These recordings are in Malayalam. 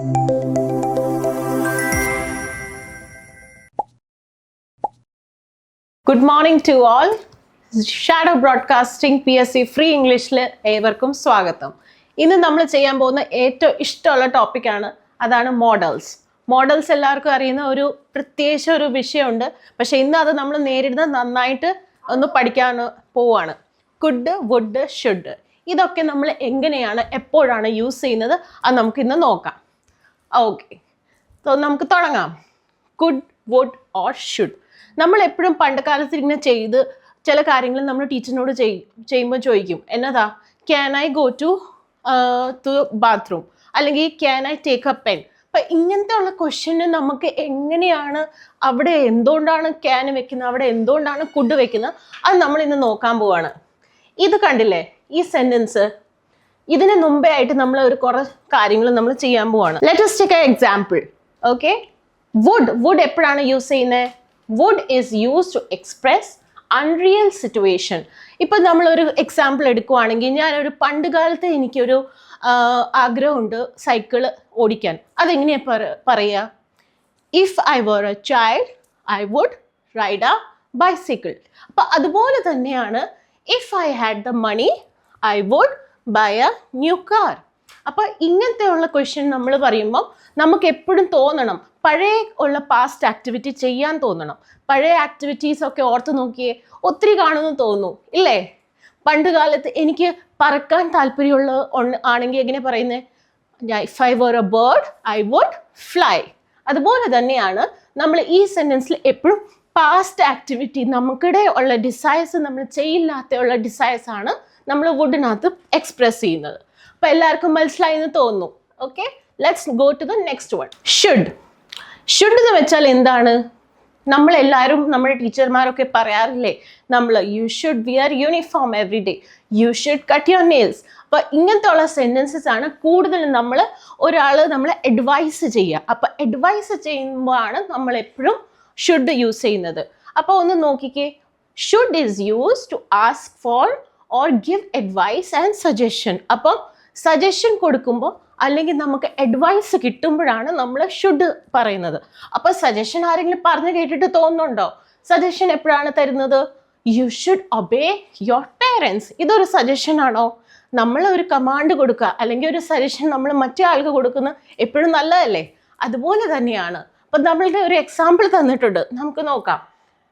Good morning to all. Shadow broadcasting PSC free ഇംഗ്ലീഷിൽ ഏവർക്കും സ്വാഗതം. ഇന്ന് നമ്മൾ ചെയ്യാൻ പോകുന്ന ഏറ്റവും ഇഷ്ടമുള്ള ടോപ്പിക്കാണ്, അതാണ് മോഡൽസ്. മോഡൽസ് എല്ലാവർക്കും അറിയുന്ന ഒരു പ്രത്യേകിച്ച് ഒരു വിഷയമുണ്ട്, പക്ഷെ ഇന്ന് അത് നമ്മൾ നേരിടുന്ന നന്നായിട്ട് ഒന്ന് പഠിക്കാൻ പോവാണ്. കുഡ്, വുഡ്, ഷുഡ്, ഇതൊക്കെ നമ്മൾ എങ്ങനെയാണ് എപ്പോഴാണ് യൂസ് ചെയ്യുന്നത് അത് നമുക്കിന്ന് നോക്കാം. ഓക്കെ, സോ നമുക്ക് തുടങ്ങാം. Could, would or should. നമ്മൾ എപ്പോഴും പണ്ട് കാലത്ത് ഇങ്ങനെ ചെയ്ത് ചില കാര്യങ്ങൾ നമ്മൾ ടീച്ചറിനോട് ചെയ്യുമ്പോൾ ചോദിക്കും, എന്നതാ, can I go to bathroom, അല്ലെങ്കിൽ can I take a pen. അപ്പം ഇങ്ങനത്തെ ഉള്ള ക്വസ്റ്റ്യന് നമുക്ക് എങ്ങനെയാണ്, അവിടെ എന്തുകൊണ്ടാണ് ക്യാൻ വെക്കുന്നത്, അവിടെ എന്തുകൊണ്ടാണ് കുഡ് വെക്കുന്നത്, അത് നമ്മൾ ഇന്ന് നോക്കാൻ പോവാണ്. ഇത് കണ്ടില്ലേ ഈ സെൻറ്റൻസ്, ഇതിന് മുമ്പേ ആയിട്ട് നമ്മൾ ഒരു കുറേ കാര്യങ്ങൾ നമ്മൾ ചെയ്യാൻ പോവാണ്. Let us take an example. ഓക്കെ, വുഡ് എപ്പോഴാണ് യൂസ് ചെയ്യുന്നത്? Would is use to express unreal situation. ഇപ്പം നമ്മളൊരു എക്സാമ്പിൾ എടുക്കുവാണെങ്കിൽ, ഞാനൊരു പണ്ട് കാലത്ത് എനിക്കൊരു ആഗ്രഹമുണ്ട് സൈക്കിൾ ഓടിക്കാൻ. അതെങ്ങനെയാണ് പറയുക? If I were a child I would ride a bicycle. അപ്പം അതുപോലെ തന്നെയാണ്, if I had the money I would buy a new car. അപ്പം ഇങ്ങനത്തെയുള്ള ക്വസ്റ്റ്യൻ നമ്മൾ പറയുമ്പം നമുക്ക് എപ്പോഴും തോന്നണം, പഴയ ഉള്ള പാസ്റ്റ് ആക്ടിവിറ്റി ചെയ്യാൻ തോന്നണം. പഴയ ആക്ടിവിറ്റീസ് ഒക്കെ ഓർത്ത് നോക്കിയേ, ഒത്തിരി കാണുമെന്ന് തോന്നുന്നു ഇല്ലേ? പണ്ട് കാലത്ത് എനിക്ക് പറക്കാൻ താല്പര്യമുള്ള ആണെങ്കിൽ എങ്ങനെ പറയുന്നത്? If I were a bird I would fly. അതുപോലെ തന്നെയാണ് നമ്മൾ ഈ സെൻറ്റൻസിൽ എപ്പോഴും പാസ്റ്റ് ആക്ടിവിറ്റി, നമുക്കിടെ ഉള്ള ഡിസയേഴ്സ്, നമ്മൾ ചെയ്യില്ലാത്ത ഡിസയേഴ്സ് ആണ് നമ്മൾ വുഡിനകത്ത് എക്സ്പ്രസ് ചെയ്യുന്നത്. അപ്പോൾ എല്ലാവർക്കും മനസ്സിലായി എന്ന് തോന്നുന്നു. Okay, let's go to the next one. Should. Should എന്ന് വെച്ചാൽ എന്താണ്? നമ്മളെല്ലാവരും, നമ്മുടെ ടീച്ചർമാരൊക്കെ പറയാറില്ലേ, നമ്മൾ you should wear uniform every day, you should cut your nails. അപ്പോൾ ഇങ്ങനത്തെ ഉള്ള സെൻറ്റൻസസ് ആണ് കൂടുതലും ഒരാൾ നമ്മളെ അഡ്വൈസ് ചെയ്യുക. അപ്പോൾ അഡ്വൈസ് ചെയ്യുമ്പോഴാണ് നമ്മളെപ്പോഴും ഷുഡ് യൂസ് ചെയ്യുന്നത്. അപ്പോൾ ഒന്ന് നോക്കിക്കേ, should is use to ask for or give advice and suggestion. അപ്പം സജഷൻ കൊടുക്കുമ്പോൾ അല്ലെങ്കിൽ നമുക്ക് അഡ്വൈസ് കിട്ടുമ്പോഴാണ് നമ്മൾ ഷുഡ് പറയുന്നത്. അപ്പോൾ സജഷൻ ആരെങ്കിലും പറഞ്ഞു കേട്ടിട്ട് തോന്നുന്നുണ്ടോ? സജഷൻ എപ്പോഴാണ് തരുന്നത്? You should obey your parents. ഇതൊരു സജഷൻ ആണോ? നമ്മൾ ഒരു കമാൻഡ് കൊടുക്കുക അല്ലെങ്കിൽ ഒരു സജഷൻ നമ്മൾ മറ്റേ ആൾക്ക് കൊടുക്കുന്നത് എപ്പോഴും നല്ലതല്ലേ? അതുപോലെ തന്നെയാണ്. അപ്പം നമ്മളുടെ ഒരു എക്സാമ്പിൾ തന്നിട്ടുണ്ട്, നമുക്ക് നോക്കാം.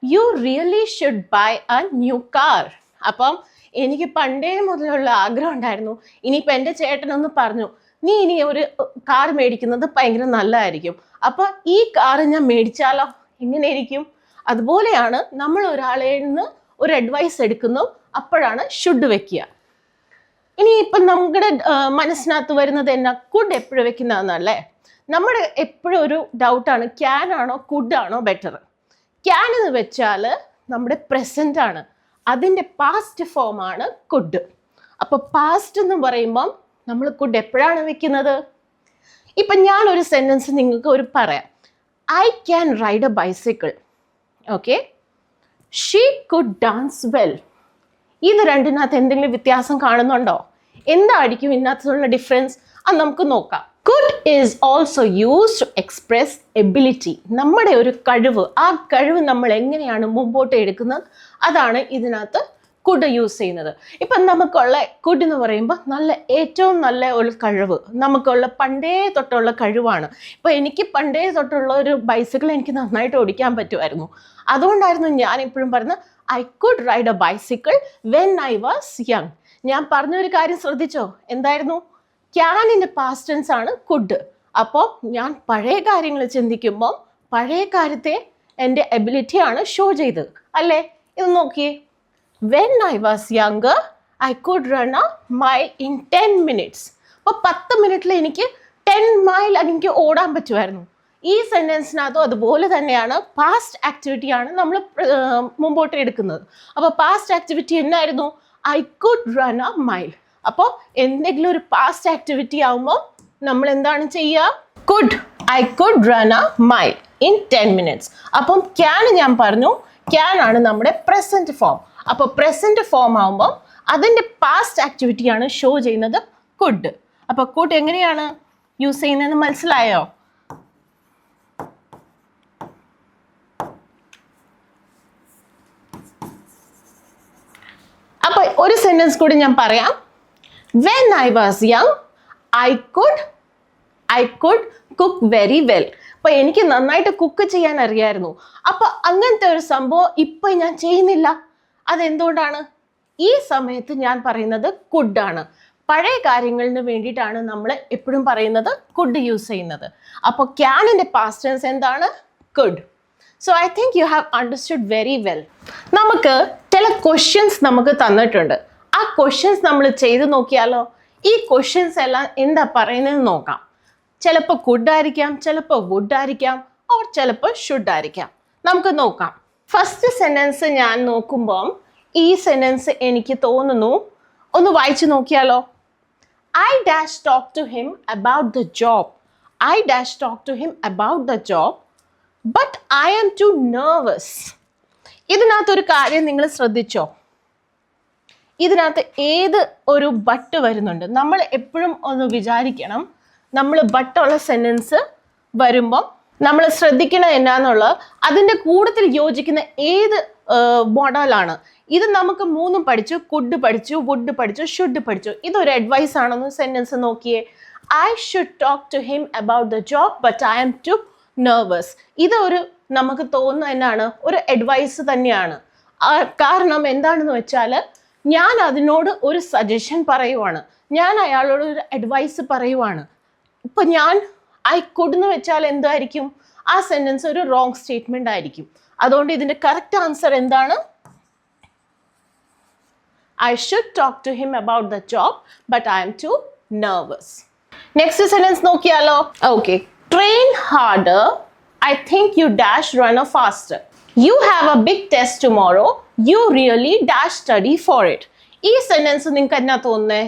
You really should buy a new car. അപ്പം എനിക്ക് പണ്ടേ മുതലുള്ള ആഗ്രഹം ഉണ്ടായിരുന്നു. ഇനിയിപ്പോൾ എൻ്റെ ചേട്ടനൊന്ന് പറഞ്ഞു, നീ ഇനി ഒരു കാർ മേടിക്കുന്നത് ഭയങ്കര നല്ലതായിരിക്കും, അപ്പോൾ ഈ കാറ് ഞാൻ മേടിച്ചാലോ, എങ്ങനെയായിരിക്കും? അതുപോലെയാണ് നമ്മൾ ഒരാളെ നിന്ന് ഒരു അഡ്വൈസ് എടുക്കുന്നു, അപ്പോഴാണ് ഷുഡ് വെക്കുക. ഇനി ഇപ്പം നമ്മുടെ മനസ്സിനകത്ത് വരുന്നത് എന്നാ, കുഡ് എപ്പോഴും വെക്കുന്നതെന്നല്ലേ? നമ്മുടെ എപ്പോഴും ഒരു ഡൗട്ടാണ്, ക്യാൻ ആണോ കുഡ് ആണോ ബെറ്റർ? ക്യാൻ എന്ന് വെച്ചാൽ നമ്മുടെ പ്രസൻ്റ് ആണ്, അതിൻ്റെ പാസ്റ്റ് ഫോമാണ് കുഡ്. അപ്പോൾ പാസ്റ്റ് എന്ന് പറയുമ്പം നമ്മൾ കുഡ് എപ്പോഴാണ് വെക്കുന്നത്? ഇപ്പം ഞാനൊരു സെൻറ്റൻസ് നിങ്ങൾക്ക് പറയാം. I can ride a bicycle. Okay, she could dance well. ഇത് രണ്ടിനകത്ത് എന്തെങ്കിലും വ്യത്യാസം കാണുന്നുണ്ടോ? എന്തായിരിക്കും ഇതിനകത്തുള്ള ഡിഫറൻസ്? അത് നമുക്ക് നോക്കാം. Could is also use to express ability. നമ്മുടെ ഒരു കഴിവ്, ആ കഴിവ് നമ്മൾ എങ്ങനെയാണ് മുമ്പോട്ട് എടുക്കുന്നത്, അതാണ് ഇതിനകത്ത് കുഡ് യൂസ് ചെയ്യുന്നത്. ഇപ്പം നമുക്കുള്ള കുഡ് എന്ന് പറയുമ്പോൾ ഏറ്റവും നല്ല ഒരു കഴിവ്, നമുക്കുള്ള പണ്ടേ തൊട്ടുള്ള കഴിവാണ്. ഇപ്പോൾ എനിക്ക് പണ്ടേ തൊട്ടുള്ള ഒരു ബൈസിക്കിൾ എനിക്ക് നന്നായിട്ട് ഓടിക്കാൻ പറ്റുമായിരുന്നു. അതുകൊണ്ടായിരുന്നു ഞാൻ എപ്പോഴും പറയുന്നത്, I could ride a bicycle when I was young. ഞാൻ പറഞ്ഞൊരു കാര്യം ശ്രദ്ധിച്ചോ? എന്തായിരുന്നു? ക്യാനിൻ്റെ പാസ്റ്റ് ടെൻസ് ആണ് കുഡ്. അപ്പോൾ ഞാൻ പഴയ കാര്യങ്ങൾ ചിന്തിക്കുമ്പോൾ പഴയ കാര്യത്തെ എൻ്റെ എബിലിറ്റിയാണ് ഷോ ചെയ്തത് അല്ലേ? ഇത് നോക്കിയേ, when I was younger I could run A mile in 10 minutes. അപ്പോൾ 10 മിനിറ്റിൽ എനിക്ക് 10 മൈൽ എനിക്ക് ഓടാൻ പറ്റുമായിരുന്നു. ഈ സെൻറ്റൻസിനകത്തും അതുപോലെ തന്നെയാണ്, പാസ്റ്റ് ആക്ടിവിറ്റിയാണ് നമ്മൾ മുമ്പോട്ട് എടുക്കുന്നത്. അപ്പോൾ പാസ്റ്റ് ആക്ടിവിറ്റി എന്നായിരുന്നു? I could run A mile. അപ്പോൾ എന്തെങ്കിലും ഒരു പാസ്റ്റ് ആക്ടിവിറ്റി ആകുമ്പോൾ നമ്മൾ എന്താണ് ചെയ്യുക? Could, I could run A mile in 10 minutes. അപ്പം ക്യാൻ ഞാൻ പറഞ്ഞു, ക്യാൻ ആണ് നമ്മുടെ പ്രസൻറ്റ് ഫോം. അപ്പോൾ പ്രസൻറ്റ് ഫോം ആകുമ്പോൾ അതിൻ്റെ പാസ്റ്റ് ആക്ടിവിറ്റിയാണ് ഷോ ചെയ്യുന്നത് കുഡ്. അപ്പോൾ കുഡ് എങ്ങനെയാണ്? യൂസ് ചെയ്യുന്നതെന്ന് മനസ്സിലായോ? അപ്പൊ ഒരു സെന്റൻസ് കൂടി ഞാൻ പറയാം. When I was young, I could cook very well. അപ്പൊ എനിക്ക് നന്നായിട്ട് കുക്ക് ചെയ്യാൻ അറിയായിരുന്നു. അപ്പൊ അങ്ങനത്തെ ഒരു സംഭവം ഇപ്പൊ ഞാൻ ചെയ്യുന്നില്ല. അതെന്തുകൊണ്ടാണ്? ഈ സമയത്ത് ഞാൻ പറയുന്നത് could ആണ്. പഴയ കാര്യങ്ങളിന് വേണ്ടിയിട്ടാണ് നമ്മൾ എപ്പോഴും പറയുന്നത് could യൂസ് ചെയ്യുന്നത്. അപ്പോൾ ക്യാനിന്റെ പാസ്റ്റ് ടെൻസ് എന്താണ്? could. So I think you have understood very well. നമുക്ക് ചില ക്വസ്റ്റ്യൻസ് നമുക്ക് തന്നിട്ടുണ്ട്. ആ ക്വസ്റ്റ്യൻസ് നമ്മൾ ചെയ്ത് നോക്കിയാലോ? ഈ ക്വസ്റ്റ്യൻസ് എല്ലാം എന്താ പറയുന്നതെന്ന് നോക്കാം. ചിലപ്പോൾ കുഡ് ആയിരിക്കാം, ചിലപ്പോൾ വുഡ് ആയിരിക്കാം, ഓർ ചിലപ്പോൾ ഷുഡ് ആയിരിക്കാം. നമുക്ക് നോക്കാം. ഫസ്റ്റ് സെന്റൻസ് ഞാൻ നോക്കുമ്പം ഈ സെന്റൻസ് എനിക്ക് തോന്നുന്നു, ഒന്ന് വായിച്ചു നോക്കിയാലോ? I dash talk to him about the job. I dash talk to him about the job, but I am too nervous. ഇതിനകത്തൊരു കാര്യം നിങ്ങൾ ശ്രദ്ധിച്ചോ? ഇതിനകത്ത് ഏത് ഒരു ബട്ട് വരുന്നുണ്ട്? നമ്മൾ എപ്പോഴും ഒന്ന് വിചാരിക്കണം, നമ്മൾ ബട്ടുള്ള സെന്റൻസ് വരുമ്പം നമ്മൾ ശ്രദ്ധിക്കണം എന്നാന്നുള്ളത് അതിൻ്റെ കൂട്ടത്തിൽ യോജിക്കുന്ന ഏത് മോഡലാണ്. ഇത് നമുക്ക് മൂന്നും പഠിച്ചു. കുഡ് പഠിച്ചു, വുഡ് പഠിച്ചു, ഷുഡ് പഠിച്ചു. ഇതൊരു അഡ്വൈസ് ആണെന്ന് സെന്റൻസ് നോക്കിയേ. I should talk to him about the job but I am too nervous. ഇതൊരു നമുക്ക് തോന്നുന്ന എന്നാണ്, ഒരു അഡ്വൈസ് തന്നെയാണ്. കാരണം എന്താണെന്ന് വെച്ചാൽ ഞാൻ അതിനോട് ഒരു സജഷൻ പറയുവാണ്, ഞാൻ അയാളോട് ഒരു അഡ്വൈസ് പറയുവാണ്. ഇപ്പം ഞാൻ ഐ കുഡ് എന്ന് വെച്ചാൽ എന്തായിരിക്കും? ആ സെന്റൻസ് ഒരു റോങ് സ്റ്റേറ്റ്മെന്റ് ആയിരിക്കും. അതുകൊണ്ട് ഇതിന്റെ കറക്റ്റ് ആൻസർ എന്താണ്? I should talk to him about the job, but I am too nervous. Next sentence നോക്കിയാലോ? Okay. Train harder. I think you dash run faster. You have a big test tomorrow. You really dash study for it. ഈ സെന്റൻസ് നിങ്ങൾക്ക് എന്നാ തോന്നുന്നേ?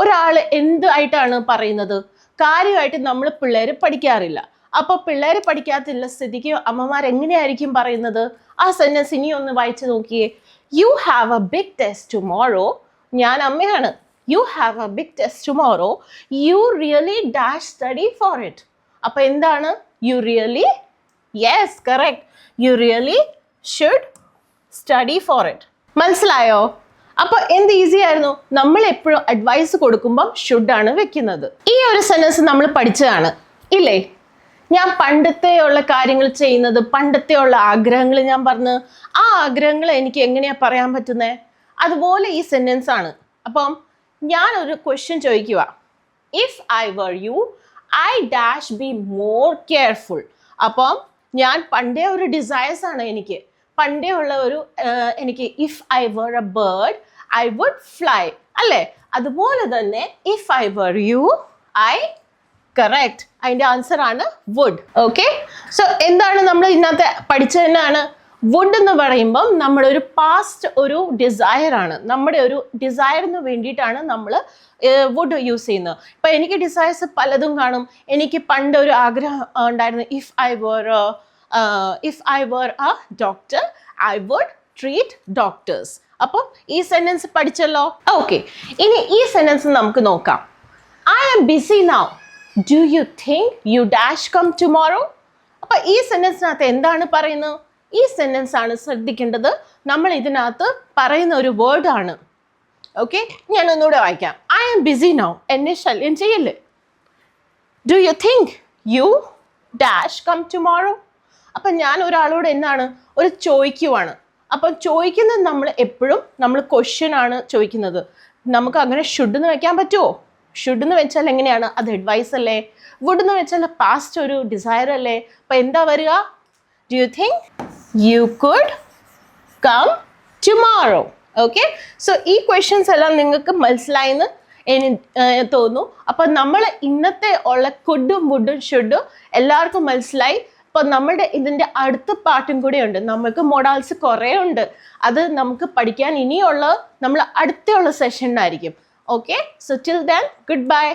ഒരാൾ എന്തായിട്ടാണ് പറയുന്നത്? കാര്യമായിട്ട് നമ്മൾ പിള്ളേർ പഠിക്കാറില്ല. അപ്പോൾ പിള്ളേർ പഠിക്കാത്തില്ല സ്ഥിതിക്ക് അമ്മമാർ എങ്ങനെയായിരിക്കും പറയുന്നത്? ആ സെന്റൻസ് ഇനി ഒന്ന് വായിച്ചു നോക്കിയേ. You have a big test tomorrow. ഞാൻ അമ്മയാണ്. You have a big test tomorrow. You really dash study for it. അപ്പൊ എന്താണ്? You really? Yes, correct. You really should study for it. മനസ്സിലായോ? അപ്പൊ എന്ത് ഈസി ആയിരുന്നു? നമ്മൾ എപ്പോഴും അഡ്വൈസ് കൊടുക്കുമ്പോൾ ഷുഡ് ആണ് വെക്കുന്നത്. ഈ ഒരു സെന്റൻസ് നമ്മൾ പഠിച്ചതാണ് ഇല്ലേ? ഞാൻ പണ്ടത്തെ ഉള്ള കാര്യങ്ങൾ ചെയ്യുന്നത്, പണ്ടത്തെ ഉള്ള ആഗ്രഹങ്ങൾ ഞാൻ പറഞ്ഞ്, ആ ആഗ്രഹങ്ങൾ എനിക്ക് എങ്ങനെയാ പറയാൻ പറ്റുന്നത്? അതുപോലെ ഈ സെന്റൻസ് ആണ്. അപ്പം ഞാനൊരു ക്വസ്റ്റ്യൻ ചോദിക്കുക. If I were you I dash be more careful. അപ്പം ഞാൻ പണ്ടേ ഒരു ഡിസയേഴ്സ് ആണ് എനിക്ക്, പണ്ടേ ഉള്ള ഒരു എനിക്ക് if I were a bird I would fly അല്ലേ? അതുപോലെ തന്നെ if I were you I correct, അതിൻ്റെ ആൻസർ ആണ് വുഡ്. ഓക്കെ, സോ എന്താണ് നമ്മൾ ഇതിനകത്ത് പഠിച്ചതെന്നാണ്? വുഡ് എന്ന് പറയുമ്പം നമ്മുടെ ഒരു പാസ്റ്റ് ഒരു ഡിസയർ ആണ്. നമ്മുടെ ഒരു ഡിസയറിന് വേണ്ടിയിട്ടാണ് നമ്മൾ വുഡ് യൂസ് ചെയ്യുന്നത്. ഇപ്പം എനിക്ക് ഡിസയേഴ്സ് പലതും കാണും. എനിക്ക് പണ്ട് ഒരു ആഗ്രഹം ഉണ്ടായിരുന്നു, if I were a doctor I would treat doctors. അപ്പം ഈ സെന്റൻസ് പഠിച്ചല്ലോ. ഓക്കെ, ഇനി ഈ സെന്റൻസ് നമുക്ക് നോക്കാം. I am busy now. Do you think you dash come tomorrow? അപ്പോൾ ഈ സെന്റൻസിനകത്ത് എന്താണ് പറയുന്നത്? ഈ സെന്റൻസ് ആണ് ശ്രദ്ധിക്കേണ്ടത്. നമ്മൾ ഇതിനകത്ത് പറയുന്ന ഒരു വേർഡ് ആണ്. ഓക്കെ, ഞാൻ ഒന്നുകൂടെ വായിക്കാം. I am busy now. എന്നെ ശല്യം ചെയ്യല്ലേ. Do you think you dash come tomorrow? അപ്പം ഞാൻ ഒരാളോട് എന്താണ് ഒരു ചോദിക്കുവാണ്. അപ്പം ചോദിക്കുന്നത് നമ്മൾ എപ്പോഴും നമ്മൾ ക്വസ്റ്റ്യൻ ആണ് ചോദിക്കുന്നത്. നമുക്ക് അങ്ങനെ ഷുഡ് എന്ന് വെക്കാൻ പറ്റുമോ? ഷുഡ് എന്ന് വെച്ചാൽ എങ്ങനെയാണ്? അത് അഡ്വൈസ് അല്ലേ? വുഡ് എന്ന് വെച്ചാൽ പാസ്റ്റ് ഒരു ഡിസയർ അല്ലേ? അപ്പം എന്താ വരിക? Do you think you could come tomorrow? Okay, so ഈ ക്വസ്റ്റ്യൻസ് എല്ലാം നിങ്ങൾക്ക് മനസ്സിലായെന്ന് തോന്നുന്നു. അപ്പം നമ്മൾ ഇന്നത്തെ ഉള്ള കുഡും വുഡും ഷുഡും എല്ലാവർക്കും മനസ്സിലായി. അപ്പം നമ്മുടെ ഇതിൻ്റെ അടുത്ത പാർട്ടും കൂടെ ഉണ്ട്. നമുക്ക് മോഡാൽസ് കുറേ ഉണ്ട്. അത് നമുക്ക് പഠിക്കാൻ ഇനിയുള്ള നമ്മൾ അടുത്തുള്ള സെഷനിലായിരിക്കും. Okay, so till then, goodbye.